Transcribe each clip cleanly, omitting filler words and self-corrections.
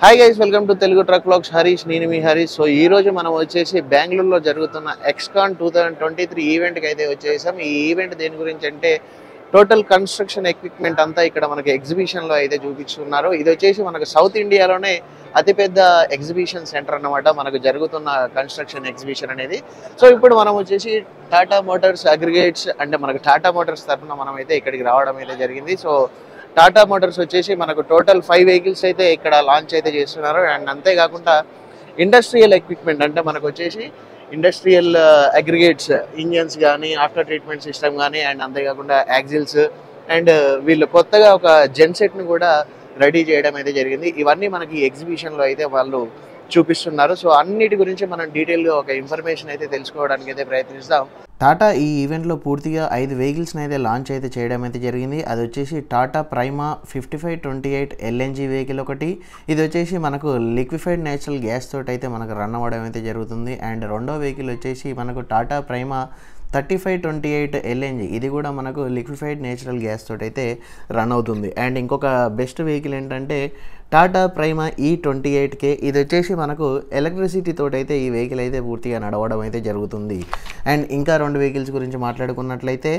Hi guys, welcome to Telugu truck vlogs. Harish, నేను మీ Harish. So ఈ రోజు మనం వచ్చేసి బెంగళూరులో జరుగుతున్న ఎక్స్కాన్ 2023 ఈవెంట్కి అయితే వచ్చేసాం. ఈ ఈవెంట్ దేని గురించి అంటే టోటల్ కన్స్ట్రక్షన్ ఎక్విప్మెంట్ అంతా ఇక్కడ మనకి ఎగ్జిబిషన్లో అయితే చూపిస్తున్నారు. ఇది వచ్చేసి మనకు సౌత్ ఇండియాలోనే అతిపెద్ద ఎగ్జిబిషన్ సెంటర్ అన్నమాట, మనకు జరుగుతున్న కన్స్ట్రక్షన్ ఎగ్జిబిషన్ అనేది. సో ఇప్పుడు మనం వచ్చేసి టాటా మోటార్స్ అగ్రిగేట్స్ అంటే మనకు టాటా మోటార్స్ తరఫున మనం అయితే ఇక్కడికి రావడం అయితే జరిగింది. సో టాటా మోటార్స్ వచ్చేసి మనకు టోటల్ 5 వెహికల్స్ అయితే ఇక్కడ లాంచ్ అయితే చేస్తున్నారు. అండ్ అంతేకాకుండా ఇండస్ట్రియల్ ఎక్విప్మెంట్ అంటే మనకు వచ్చేసి ఇండస్ట్రియల్ అగ్రిగేట్స్, ఇంజన్స్ కానీ, ఆఫ్టర్ ట్రీట్మెంట్ సిస్టమ్ కానీ, అండ్ అంతేకాకుండా యాక్సిల్స్ అండ్ వీళ్ళు కొత్తగా ఒక జెన్సెట్ను కూడా రెడీ చేయడం అయితే జరిగింది. ఇవన్నీ మనకి ఎగ్జిబిషన్లో అయితే వాళ్ళు చూపిస్తున్నారు. సో అన్నిటి గురించి మనం డీటెయిల్గా ఒక ఇన్ఫర్మేషన్ అయితే తెలుసుకోవడానికి అయితే ప్రయత్నిస్తాం. టాటా ఈ ఈవెంట్లో పూర్తిగా 5 వెహికల్స్ని అయితే లాంచ్ అయితే చేయడం అయితే జరిగింది. అది వచ్చేసి టాటా ప్రైమా 5528 ఎల్ఎన్జీ వెహికల్ ఒకటి. ఇది వచ్చేసి మనకు లిక్విఫైడ్ నేచురల్ గ్యాస్ తోటి అయితే మనకు రన్ అవ్వడం అయితే జరుగుతుంది. అండ్ రెండో వెహికల్ వచ్చేసి మనకు టాటా ప్రైమా 3528 ఎల్ఎన్జీ. ఇది కూడా మనకు లిక్విఫైడ్ నేచురల్ గ్యాస్ తోటి అయితే రన్ అవుతుంది. అండ్ ఇంకొక బెస్ట్ వెహికల్ ఏంటంటే టాటా ప్రైమా E28K. ఇది వచ్చేసి మనకు ఎలక్ట్రిసిటీ తోటి అయితే ఈ వెహికల్ అయితే పూర్తిగా నడవడం అయితే జరుగుతుంది. అండ్ ఇంకా 2 వెహికల్స్ గురించి మాట్లాడుకున్నట్లయితే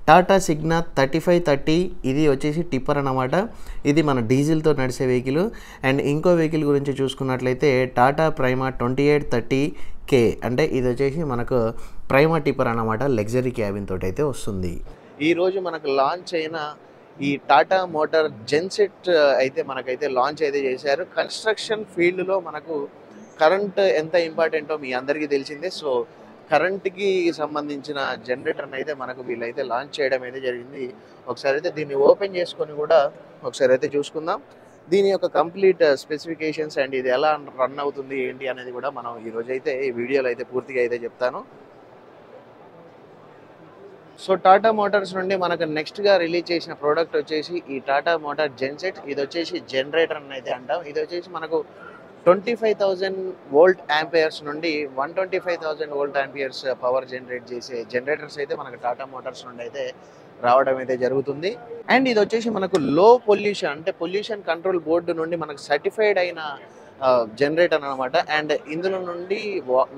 టాటా సిగ్నా 3530. ఇది వచ్చేసి టిప్పర్ అన్నమాట. ఇది మన డీజిల్తో నడిచే వెహికల్. అండ్ ఇంకో వెహికల్ గురించి చూసుకున్నట్లయితే టాటా ప్రైమా 2830K. అంటే ఇది వచ్చేసి మనకు ప్రైమా టిప్పర్ అన్నమాట, లగ్జరీ క్యాబిన్ తోటి అయితే వస్తుంది. ఈరోజు మనకు లాంచ్ అయిన ఈ టాటా మోటార్ జెన్సెట్ అయితే మనకైతే లాంచ్ అయితే చేశారు. కన్స్ట్రక్షన్ ఫీల్డ్లో మనకు కరెంట్ ఎంత ఇంపార్టెంటో మీ అందరికీ తెలిసిందే. సో కరెంట్కి సంబంధించిన జనరేటర్ని అయితే మనకు వీళ్ళైతే లాంచ్ చేయడం అయితే జరిగింది. ఒకసారి అయితే దీన్ని ఓపెన్ చేసుకొని కూడా ఒకసారి అయితే చూసుకుందాం. దీని యొక్క కంప్లీట్ స్పెసిఫికేషన్స్ అండ్ ఇది ఎలా రన్ అవుతుంది ఏంటి అనేది కూడా మనం ఈరోజు అయితే ఈ వీడియోలో అయితే పూర్తిగా అయితే చెప్తాను. సో టాటా మోటార్స్ నుండి మనకు నెక్స్ట్గా రిలీజ్ చేసిన ప్రోడక్ట్ వచ్చేసి ఈ టాటా మోటార్ జెన్సెట్. ఇది వచ్చేసి జనరేటర్ అని అయితే అంటాం. ఇది వచ్చేసి మనకు 25,000 వోల్ట్ యాంపియర్స్ నుండి 125,000 వోల్ట్ యాంపియర్స్ పవర్ జనరేట్ చేసే జనరేటర్స్ అయితే మనకు టాటా మోటార్స్ నుండి అయితే రావడం అయితే జరుగుతుంది. అండ్ ఇది వచ్చేసి మనకు లో పొల్యూషన్ అంటే పొల్యూషన్ కంట్రోల్ బోర్డు నుండి మనకు సర్టిఫైడ్ అయిన జనరేటర్ అనమాట. అండ్ ఇందులో నుండి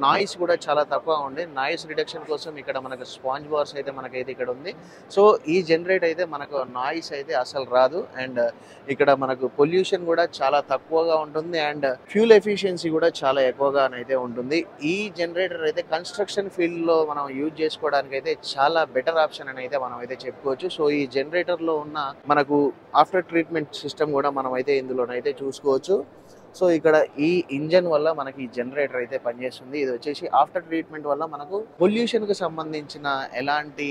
నాయిస్ కూడా చాలా తక్కువ ఉంది. నాయిస్ రిడక్షన్ కోసం ఇక్కడ మనకు స్పాంజ్ బార్స్ అయితే మనకైతే ఇక్కడ ఉంది. సో ఈ జనరేట్ అయితే మనకు నాయిస్ అయితే అసలు రాదు. అండ్ ఇక్కడ మనకు పొల్యూషన్ కూడా చాలా తక్కువగా ఉంటుంది. అండ్ ఫ్యూల్ ఎఫిషియన్సీ కూడా చాలా ఎక్కువగానైతే ఉంటుంది. ఈ జనరేటర్ అయితే కన్స్ట్రక్షన్ ఫీల్డ్లో మనం యూజ్ చేసుకోవడానికి అయితే చాలా బెటర్ ఆప్షన్ అని అయితే మనం అయితే చెప్పుకోవచ్చు. సో ఈ జనరేటర్లో ఉన్న మనకు ఆఫ్టర్ ట్రీట్మెంట్ సిస్టమ్ కూడా మనం అయితే ఇందులోనైతే చూసుకోవచ్చు. సో ఇక్కడ ఈ ఇంజన్ వల్ల మనకి ఈ జనరేటర్ అయితే పనిచేస్తుంది. ఇది వచ్చేసి ఆఫ్టర్ ట్రీట్మెంట్ వల్ల మనకు పొల్యూషన్కి సంబంధించిన ఎలాంటి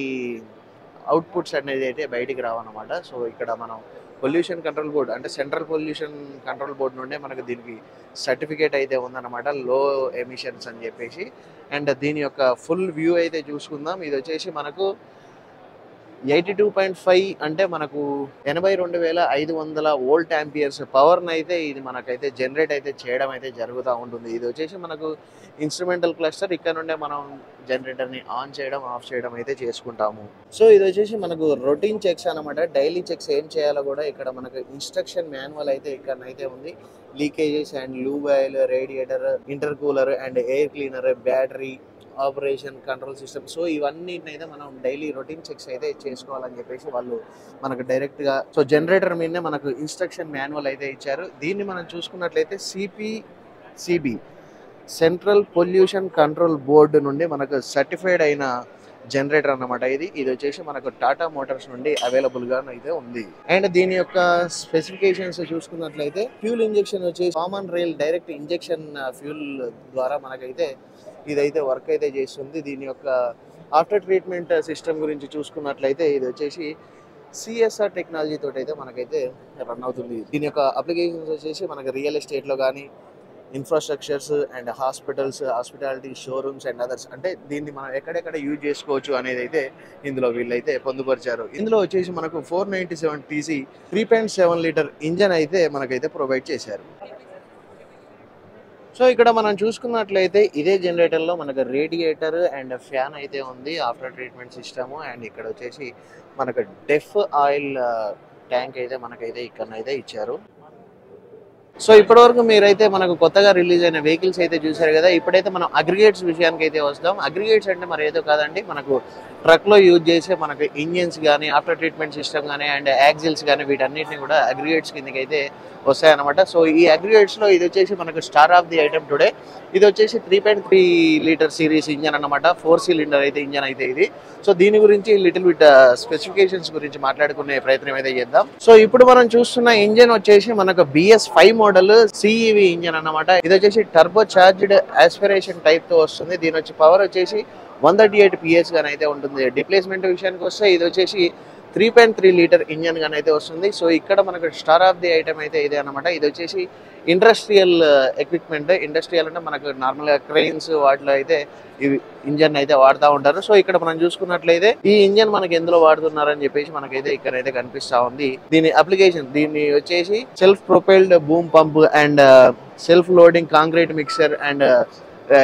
అవుట్పుట్స్ అనేది అయితే బయటికి రావన్నమాట. సో ఇక్కడ మనం పొల్యూషన్ కంట్రోల్ బోర్డ్ అంటే సెంట్రల్ పొల్యూషన్ కంట్రోల్ బోర్డ్ నుండే మనకు దీనికి సర్టిఫికేట్ అయితే ఉందన్నమాట, లో ఎమిషన్స్ అని చెప్పేసి. అండ్ దీని యొక్క ఫుల్ వ్యూ అయితే చూసుకుందాం. ఇది వచ్చేసి మనకు 82.5 అంటే మనకు 82,500 వోల్ట్ యాంపియర్స్ పవర్ని అయితే ఇది మనకైతే జనరేట్ అయితే చేయడం అయితే జరుగుతూ ఉంటుంది. ఇది వచ్చేసి మనకు ఇన్స్ట్రుమెంటల్ క్లస్టర్. ఇక్కడ నుండే మనం జనరేటర్ని ఆన్ చేయడం, ఆఫ్ చేయడం అయితే చేసుకుంటాము. సో ఇది వచ్చేసి మనకు రొటీన్ చెక్స్ అనమాట. డైలీ చెక్స్ ఏం చేయాలో కూడా ఇక్కడ మనకు ఇన్స్ట్రక్షన్ మాన్యువల్ అయితే ఇక్కడనైతే ఉంది. Leakages and lube oil, radiator, intercooler and air cleaner, battery operation control system. So ఇవన్నీనైతే మనం డైలీ రొటీన్ చెక్స్ అయితే చేసుకోవాలని చెప్పేసి వాళ్ళు మనకు డైరెక్ట్గా సో జనరేటర్ మీదనే మనకు ఇన్స్ట్రక్షన్ మాన్యువల్ అయితే ఇచ్చారు. దీన్ని మనం చూసుకున్నట్లయితే CPCB central pollution control board నుండి మనకు సర్టిఫైడ్ అయిన జనరేటర్ అన్నమాట. ఇది వచ్చేసి మనకు టాటా మోటార్స్ నుండి అవైలబుల్గా అయితే ఉంది. అండ్ దీని యొక్క స్పెసిఫికేషన్స్ చూసుకున్నట్లయితే ఫ్యూల్ ఇంజెక్షన్ వచ్చేసి common rail direct injection fuel ద్వారా మనకైతే ఇదైతే వర్క్ అయితే చేస్తుంది. దీని యొక్క ఆఫ్టర్ ట్రీట్మెంట్ సిస్టమ్ గురించి చూసుకున్నట్లయితే ఇది వచ్చేసి CSR టెక్నాలజీ తోటి అయితే మనకైతే రన్ అవుతుంది. దీని యొక్క అప్లికేషన్స్ వచ్చేసి మనకి రియల్ ఎస్టేట్లో కానీ, infrastructures and hospitals, hospitality, showrooms and others అంటే దీన్ని మనం ఎక్కడెక్కడ యూజ్ చేసుకోవచ్చు అనేది అయితే ఇందులో వీళ్ళైతే పొందుపరిచారు. ఇందులో వచ్చేసి మనకు 497cc 3.7 లీటర్ ఇంజన్ అయితే మనకైతే ప్రొవైడ్ చేశారు. సో ఇక్కడ మనం చూసుకున్నట్లయితే ఇదే జనరేటర్లో మనకు రేడియేటర్ అండ్ ఫ్యాన్ అయితే ఉంది, ఆఫ్టర్ ట్రీట్మెంట్ సిస్టము. అండ్ ఇక్కడ వచ్చేసి మనకు డెఫ్ ఆయిల్ ట్యాంక్ అయితే మనకైతే ఇక్కడనైతే ఇచ్చారు. సో ఇప్పటివరకు మీరైతే మనకు కొత్తగా రిలీజ్ అయిన వెహికల్స్ అయితే చూసారు కదా. ఇప్పుడైతే మనం అగ్రిగేట్స్ విషయానికి అయితే వస్తాం. అగ్రిగేట్స్ అంటే మరి ఏదో కాదండి, మనకు ట్రక్లో యూజ్ చేసే మనకు ఇంజిన్స్ కానీ ఆఫ్టర్ ట్రీట్మెంట్ సిస్టమ్ కానీ అండ్ యాక్సిల్స్ కానీ వీటన్నిటిని కూడా అగ్రిగేట్స్ కిందకి అయితే వస్తాయన్నమాట. సో ఈ అగ్రిగేట్స్లో ఇది వచ్చేసి మనకు star of the item today. ఇది వచ్చేసి 3.3 లీటర్ సిరీస్ ఇంజన్ అనమాట. 4 సిలిండర్ అయితే ఇంజన్ అయితే ఇది. సో దీని గురించి లిటిల్ బిట్ స్పెసిఫికేషన్స్ గురించి మాట్లాడుకునే ప్రయత్నం అయితే చేద్దాం. సో ఇప్పుడు మనం చూస్తున్న ఇంజన్ వచ్చేసి మనకు BS5 మోడల్ CEV ఇంజన్ అన్నమాట. ఇది వచ్చేసి టర్బో చార్జ్డ్ ఆస్పిరేషన్ టైప్ తో వస్తుంది. దీని వచ్చి పవర్ వచ్చేసి 138 PS గానీ అయితే ఉంటుంది. డిప్లేస్మెంట్ విషయానికి వస్తే ఇది వచ్చేసి 3.3 లీటర్ ఇంజన్ గానీ అయితే వస్తుంది. సో ఇక్కడ మనకు స్టార్ ఆఫ్ ది ఐటమ్ అయితే ఇదే అనమాట. ఇది వచ్చేసి ఇండస్ట్రియల్ ఎక్విప్మెంట్. ఇండస్ట్రియల్ అంటే మనకు నార్మల్గా క్రెయిన్స్ వాటిలో అయితే ఈ ఇంజన్ అయితే వాడుతూ ఉంటారు. సో ఇక్కడ మనం చూసుకున్నట్లయితే ఈ ఇంజన్ మనకి ఎందులో వాడుతున్నారని చెప్పేసి మనకైతే ఇక్కడైతే కనిపిస్తా ఉంది. దీని అప్లికేషన్ దీన్ని వచ్చేసి self propelled boom pump and self loading concrete mixer and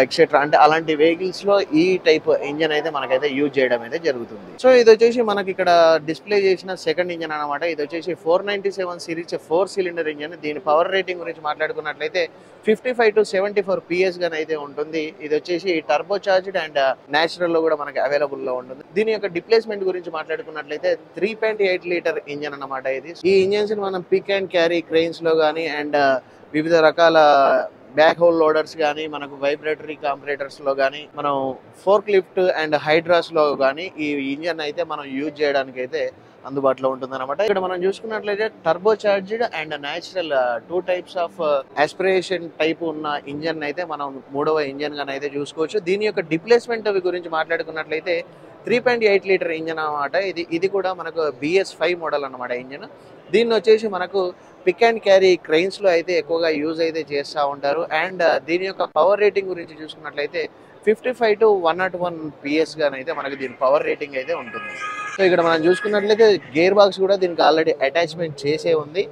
etcetera అంటే అలాంటి వెహికల్స్ లో ఈ టైప్ ఇంజన్ అయితే మనకైతే యూజ్ చేయడం అయితే జరుగుతుంది. సో ఇది వచ్చేసి మనకి ఇక్కడ డిస్ప్లే చేసిన సెకండ్ ఇంజన్ అనమాట. ఇది వచ్చేసి 497 సిరీస్ 4 సిలిండర్ ఇంజన్. దీని పవర్ రేటింగ్ గురించి మాట్లాడుకున్నట్లయితే 55 to 74 PS గానీ అయితే ఉంటుంది. ఇది వచ్చేసి టర్బో చార్జ్డ్ అండ్ నేచురల్ లో కూడా మనకి అవైలబుల్ లో ఉంటుంది. దీని యొక్క డిప్లేస్మెంట్ గురించి మాట్లాడుకున్నట్లయితే 3.8 లీటర్ ఇంజన్ అనమాట. ఇది ఈ ఇంజన్స్ మనం పిక్ అండ్ క్యారీ క్రెయిన్స్ లో కానీ అండ్ వివిధ రకాల బ్యాక్ హోల్ లోడర్స్ కానీ మనకు వైబ్రేటరీ కాంపరేటర్స్ లో కానీ మనం ఫోర్క్ లిఫ్ట్ అండ్ హైడ్రాస్ లో కానీ ఈ ఇంజన్ అయితే మనం యూజ్ చేయడానికి అయితే అందుబాటులో ఉంటుంది అనమాట. ఇక్కడ మనం చూసుకున్నట్లయితే turbo charged and natural 2 types of aspiration type ఉన్న ఇంజన్ అయితే మనం మూడవ ఇంజన్ గానీ అయితే చూసుకోవచ్చు. దీని యొక్క డిప్లేస్మెంట్ గురించి మాట్లాడుకున్నట్లయితే 3.8 లీటర్ ఇంజన్ అనమాట. ఇది కూడా మనకు BS5 మోడల్ అనమాట ఇంజన్. దీన్ని వచ్చేసి మనకు పిక్ అండ్ క్యారీ క్రెయిన్స్ లో అయితే ఎక్కువగా యూజ్ అయితే చేస్తూ ఉంటారు. అండ్ దీని యొక్క పవర్ రేటింగ్ గురించి చూసుకున్నట్లయితే 55 to 101 PS గానీ అయితే మనకి దీని పవర్ రేటింగ్ అయితే ఉంటుంది. సో ఇక్కడ మనం చూసుకున్నట్లయితే గేర్ బాక్స్ కూడా దీనికి ఆల్రెడీ అటాచ్మెంట్ చేసే ఉంది.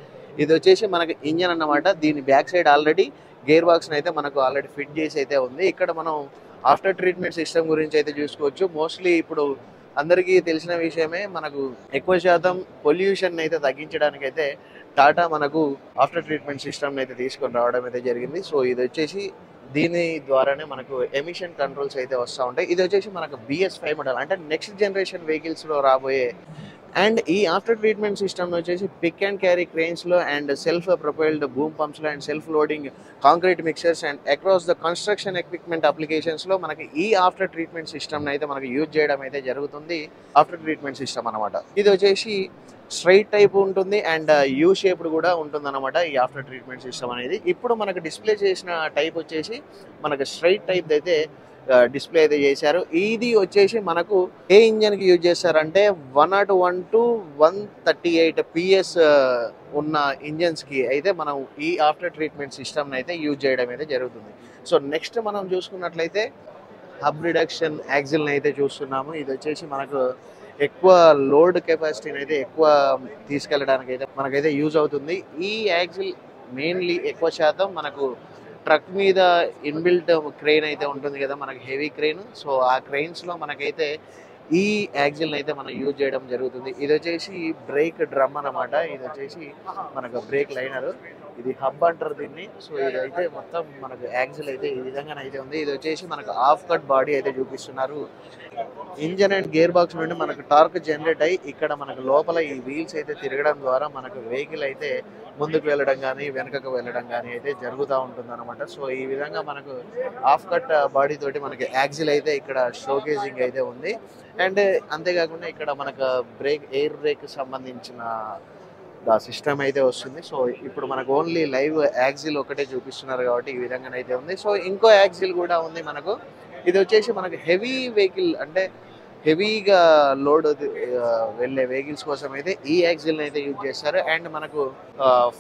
ఇది వచ్చేసి మనకి ఇంజన్ అన్నమాట. దీని back side already gear box అయితే మనకు ఆల్రెడీ ఫిట్ చేసి అయితే ఉంది. ఇక్కడ మనం ఆఫ్టర్ ట్రీట్మెంట్ సిస్టమ్ గురించి అయితే చూసుకోవచ్చు. మోస్ట్లీ ఇప్పుడు అందరికీ తెలిసిన విషయమే, మనకు ఎక్కువ శాతం పొల్యూషన్ అయితే తగ్గించడానికి అయితే టాటా మనకు ఆఫ్టర్ ట్రీట్మెంట్ సిస్టమ్ అయితే తీసుకొని రావడం అయితే జరిగింది. సో ఇది వచ్చేసి దీని ద్వారానే మనకు ఎమిషన్ కంట్రోల్స్ అయితే వస్తూ ఉంటాయి. ఇది వచ్చేసి మనకు BS5 మోడల్ అంటే నెక్స్ట్ జనరేషన్ వెహికల్స్ లో రాబోయే. అండ్ ఈ ఆఫ్టర్ ట్రీట్మెంట్ సిస్టమ్ వచ్చేసి పిక్ అండ్ క్యారీ క్రెయిన్స్ లో and self propelled boom pumps లో and self loading concrete mixers and across the construction equipment applications లో మనకి ఈ ఆఫ్టర్ ట్రీట్మెంట్ సిస్టమ్ అయితే మనకి యూజ్ చేయడం అయితే జరుగుతుంది. ఆఫ్టర్ ట్రీట్మెంట్ సిస్టమ్ అనమాట. ఇది వచ్చేసి స్ట్రైట్ టైప్ ఉంటుంది అండ్ యూ షేప్డ్ కూడా ఉంటుంది అనమాట ఈ ఆఫ్టర్ ట్రీట్మెంట్ సిస్టమ్ అనేది. ఇప్పుడు మనకు డిస్ప్లే చేసిన టైప్ వచ్చేసి మనకు స్ట్రైట్ టైప్ అయితే డిస్ప్లే అయితే చేశారు. ఇది వచ్చేసి మనకు ఏ ఇంజన్ కి యూజ్ చేస్తారంటే 101 to 138 PS ఉన్న ఇంజన్స్ కి అయితే మనం ఈ ఆఫ్టర్ ట్రీట్మెంట్ సిస్టమ్ అయితే యూజ్ చేయడం అయితే జరుగుతుంది. సో నెక్స్ట్ మనం చూసుకున్నట్లయితే హబ్ రిడక్షన్ యాక్సిల్ అయితే చూస్తున్నాము. ఇది వచ్చేసి మనకు ఎక్కువ లోడ్ కెపాసిటీని అయితే ఎక్కువ తీసుకెళ్ళడానికి అయితే మనకైతే యూజ్ అవుతుంది. ఈ యాక్సిల్ మెయిన్లీ ఎక్కువ శాతం మనకు ట్రక్ మీద ఇన్బిల్ట్ క్రెయిన్ అయితే ఉంటుంది కదా, మనకి హెవీ క్రెయిన్. సో ఆ క్రెయిన్స్ లో మనకైతే ఈ యాక్సిల్ అయితే మనం యూజ్ చేయడం జరుగుతుంది. ఇది వచ్చేసి బ్రేక్ డ్రమ్ అన్నమాట. ఇది వచ్చేసి మనకు బ్రేక్ లైనర్. ఇది హబ్ అంటారు దీన్ని. సో ఇదైతే మొత్తం మనకు యాక్సిల్ అయితే ఈ విధంగానైతే ఉంది. ఇది వచ్చేసి మనకు హాఫ్ కట్ బాడీ అయితే చూపిస్తున్నారు. ఇంజన్ అండ్ గేర్ బాక్స్ నుండి మనకు టార్క్ జనరేట్ అయ్యి ఇక్కడ మనకు లోపల ఈ వీల్స్ అయితే తిరగడం ద్వారా మనకు వెహికల్ అయితే ముందుకు వెళ్ళడం కానీ వెనకకు వెళ్ళడం కానీ అయితే జరుగుతూ ఉంటుంది అనమాట. సో ఈ విధంగా మనకు హాఫ్ కట్ బాడీ తోటి మనకి యాక్సిల్ అయితే ఇక్కడ షోకేజింగ్ అయితే ఉంది. అండ్ అంతేకాకుండా ఇక్కడ మనకు ఎయిర్ బ్రేక్ సంబంధించిన సిస్టమ్ అయితే వస్తుంది. సో ఇప్పుడు మనకు ఓన్లీ లైవ్ యాక్సిల్ ఒకటే చూపిస్తున్నారు కాబట్టి ఈ విధంగానైతే ఉంది. సో ఇంకో యాక్సిల్ కూడా ఉంది మనకు. ఇది వచ్చేసి మనకు హెవీ వెహికల్ అంటే హెవీగా లోడ్ వెళ్ళే వెహికల్స్ కోసం అయితే ఈ యాక్సిల్ అయితే యూజ్ చేస్తారు. అండ్ మనకు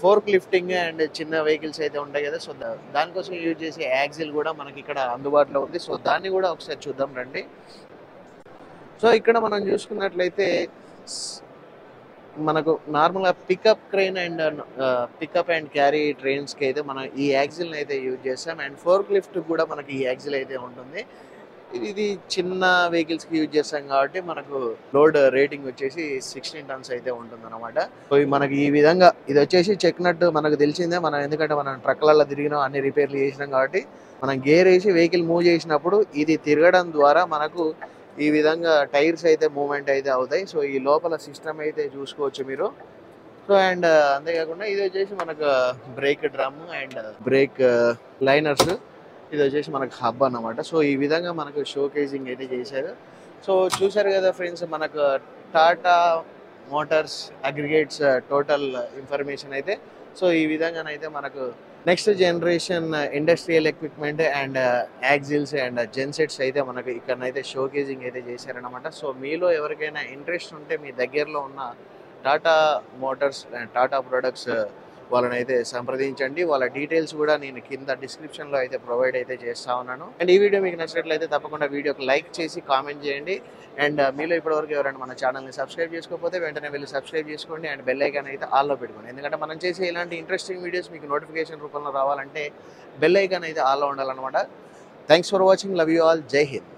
ఫోర్క్ లిఫ్టింగ్ అండ్ చిన్న వెహికల్స్ అయితే ఉంటాయి కదా, సో దానికోసం యూజ్ చేసే యాక్సిల్ కూడా మనకి ఇక్కడ అందుబాటులో ఉంది. సో దాన్ని కూడా ఒకసారి చూద్దాం రండి. సో ఇక్కడ మనం చూసుకున్నట్లయితే మనకు నార్మల్గా pickup crane and pickup and carry ట్రైన్స్కి అయితే మనం ఈ యాక్సిల్ని అయితే యూజ్ చేస్తాం. అండ్ ఫోర్క్ లిఫ్ట్ కూడా మనకి ఈ యాక్సిల్ అయితే ఉంటుంది. ఇది చిన్న వెహికల్స్కి యూజ్ చేస్తాం కాబట్టి మనకు లోడ్ రేటింగ్ వచ్చేసి 16 టన్స్ అయితే ఉంటుంది అనమాట. సో మనకి ఈ విధంగా ఇది వచ్చేసి చెక్ నట్ మనకు తెలిసిందే. మనం ఎందుకంటే మనం ట్రక్లలో తిరిగినాం, అన్ని రిపేర్లు చేసినాం కాబట్టి మనం గేర్ వేసి వెహికల్ మూవ్ చేసినప్పుడు ఇది తిరగడం ద్వారా మనకు ఈ విధంగా టైర్స్ అయితే మూవ్మెంట్ అయితే అవుతాయి. సో ఈ లోపల సిస్టమ్ అయితే చూసుకోవచ్చు మీరు. సో అండ్ అంతేకాకుండా ఇది వచ్చేసి మనకు break drum and break liners, ఇది వచ్చేసి మనకు హబ్ అన్నమాట. సో ఈ విధంగా మనకు షోకేసింగ్ అయితే చేశారు. సో చూసారు కదా ఫ్రెండ్స్, మనకు Tata Motors aggregates total information అయితే. సో ఈ విధంగానైతే మనకు next generation industrial equipment and axles and gensets అయితే మనకు ఇక్కడనైతే షోకేసింగ్ అయితే చేశారనమాట. సో మీలో ఎవరికైనా ఇంట్రెస్ట్ ఉంటే మీ దగ్గరలో ఉన్న Tata Motors and Tata products వాళ్ళని అయితే సంప్రదించండి. వాళ్ళ డీటెయిల్స్ కూడా నేను కింద డిస్క్రిప్షన్లో అయితే ప్రొవైడ్ అయితే చేస్తా ఉన్నాను. అండ్ ఈ వీడియో మీకు నచ్చినట్లయితే తప్పకుండా వీడియోకి లైక్ చేసి కామెంట్ చేయండి. అండ్ మీలో ఇప్పటివరకు ఎవరైనా మన ఛానల్ని సబ్స్క్రైబ్ చేసుకోకపోతే వెంటనే వెళ్ళి సబ్స్క్రైబ్ చేసుకోండి. అండ్ బెల్ ఐకాన్ అయితే ఆల్లో పెట్టుకోండి. ఎందుకంటే మనం చేసే ఇలాంటి ఇంట్రెస్టింగ్ వీడియోస్ మీకు నోటిఫికేషన్ రూపంలో రావాలంటే బెల్ ఐకాన్ అయితే ఆల్లో ఉండాలన్నమాట. Thanks for watching. Love you all. జై హింద్.